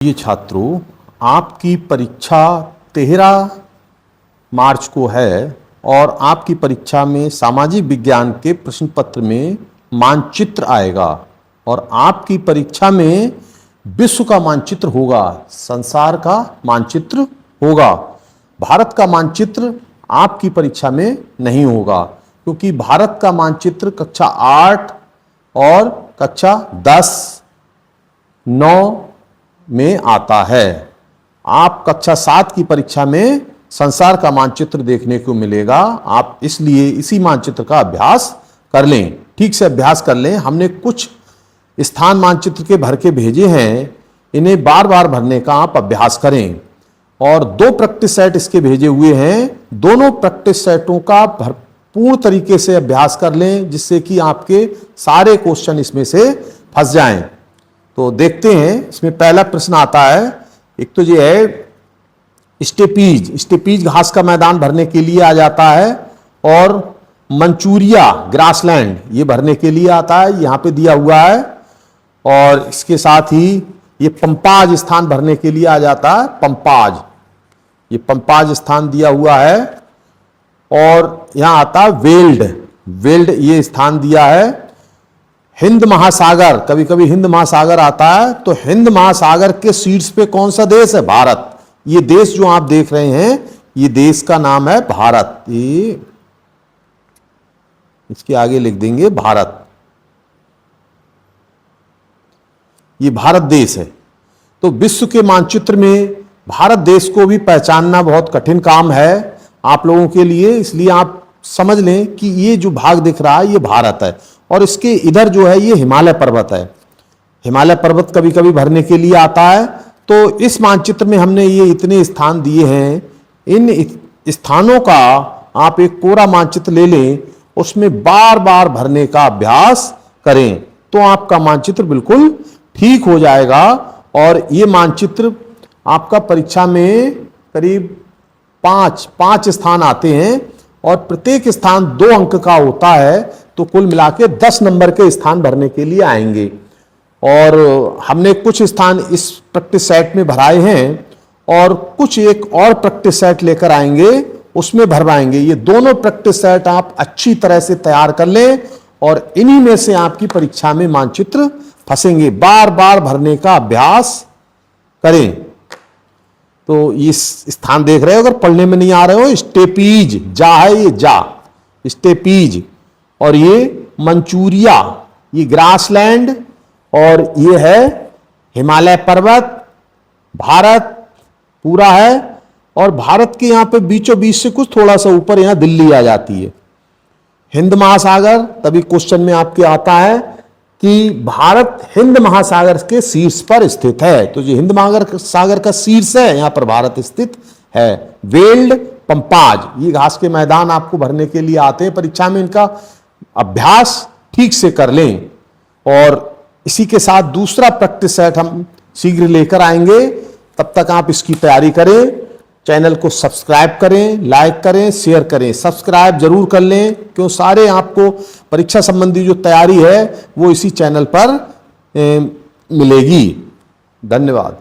ये छात्रों, आपकी परीक्षा 13 मार्च को है और आपकी परीक्षा में सामाजिक विज्ञान के प्रश्न पत्र में मानचित्र आएगा और आपकी परीक्षा में विश्व का मानचित्र होगा, संसार का मानचित्र होगा। भारत का मानचित्र आपकी परीक्षा में नहीं होगा क्योंकि भारत का मानचित्र कक्षा 8 और कक्षा 10, 9 में आता है। आप कक्षा 7 की परीक्षा में संसार का मानचित्र देखने को मिलेगा। आप इसलिए इसी मानचित्र का अभ्यास कर लें, ठीक से अभ्यास कर लें। हमने कुछ स्थान मानचित्र के भर के भेजे हैं, इन्हें बार बार भरने का आप अभ्यास करें। और 2 प्रैक्टिस सेट इसके भेजे हुए हैं, दोनों प्रैक्टिस सेटों का भरपूर तरीके से अभ्यास कर लें जिससे कि आपके सारे क्वेश्चन इसमें से फंस जाएं। तो देखते हैं, इसमें पहला प्रश्न आता है। एक तो ये है स्टेपीज घास का मैदान भरने के लिए आ जाता है और मंचूरिया ग्रासलैंड ये भरने के लिए आता है, यहाँ पे दिया हुआ है। और इसके साथ ही ये पंपाज स्थान भरने के लिए आ जाता है, पंपाज, ये पंपाज स्थान दिया हुआ है। और यहाँ आता है वेल्ड ये स्थान दिया है। हिंद महासागर, कभी कभी हिंद महासागर आता है, तो हिंद महासागर के शीर्ष पे कौन सा देश है? भारत। ये देश जो आप देख रहे हैं, ये देश का नाम है भारत। ये इसके आगे लिख देंगे भारत, ये भारत देश है। तो विश्व के मानचित्र में भारत देश को भी पहचानना बहुत कठिन काम है आप लोगों के लिए, इसलिए आप समझ लें कि ये जो भाग दिख रहा है ये भारत है और इसके इधर जो है ये हिमालय पर्वत है। हिमालय पर्वत कभी कभी भरने के लिए आता है। तो इस मानचित्र में हमने ये इतने स्थान दिए हैं, इन स्थानों का आप एक पूरा मानचित्र ले लें, उसमें बार बार भरने का अभ्यास करें तो आपका मानचित्र बिल्कुल ठीक हो जाएगा। और ये मानचित्र आपका परीक्षा में करीब 5 स्थान आते हैं और प्रत्येक स्थान 2 अंक का होता है, तो कुल मिला के 10 नंबर के स्थान भरने के लिए आएंगे। और हमने कुछ स्थान इस प्रैक्टिस सेट में भराए हैं और कुछ एक और प्रैक्टिस सेट लेकर आएंगे, उसमें भरवाएंगे। ये दोनों प्रैक्टिस सेट आप अच्छी तरह से तैयार कर लें और इन्हीं में से आपकी परीक्षा में मानचित्र फंसेंगे। बार बार भरने का अभ्यास करें। तो ये स्थान देख रहे हो, अगर पढ़ने में नहीं आ रहे हो, स्टेपीज जा है, ये जा स्टेपीज, और ये मंचूरिया ये ग्रासलैंड, और ये है हिमालय पर्वत। भारत पूरा है और भारत के यहां पे बीचों बीच से कुछ थोड़ा सा ऊपर यहां दिल्ली आ जाती है। हिंद महासागर, तभी क्वेश्चन में आपके आता है कि भारत हिंद महासागर के शीर्ष पर स्थित है, तो जो हिंद महासागर का शीर्ष है यहां पर भारत स्थित है। वेल्ड, पंपाज ये घास के मैदान आपको भरने के लिए आते हैं परीक्षा में, इनका अभ्यास ठीक से कर लें। और इसी के साथ दूसरा प्रैक्टिस सेट हम शीघ्र लेकर आएंगे, तब तक आप इसकी तैयारी करें। चैनल को सब्सक्राइब करें, लाइक करें, शेयर करें। सब्सक्राइब जरूर कर लें क्यों सारे आपको परीक्षा संबंधी जो तैयारी है वो इसी चैनल पर मिलेगी। धन्यवाद।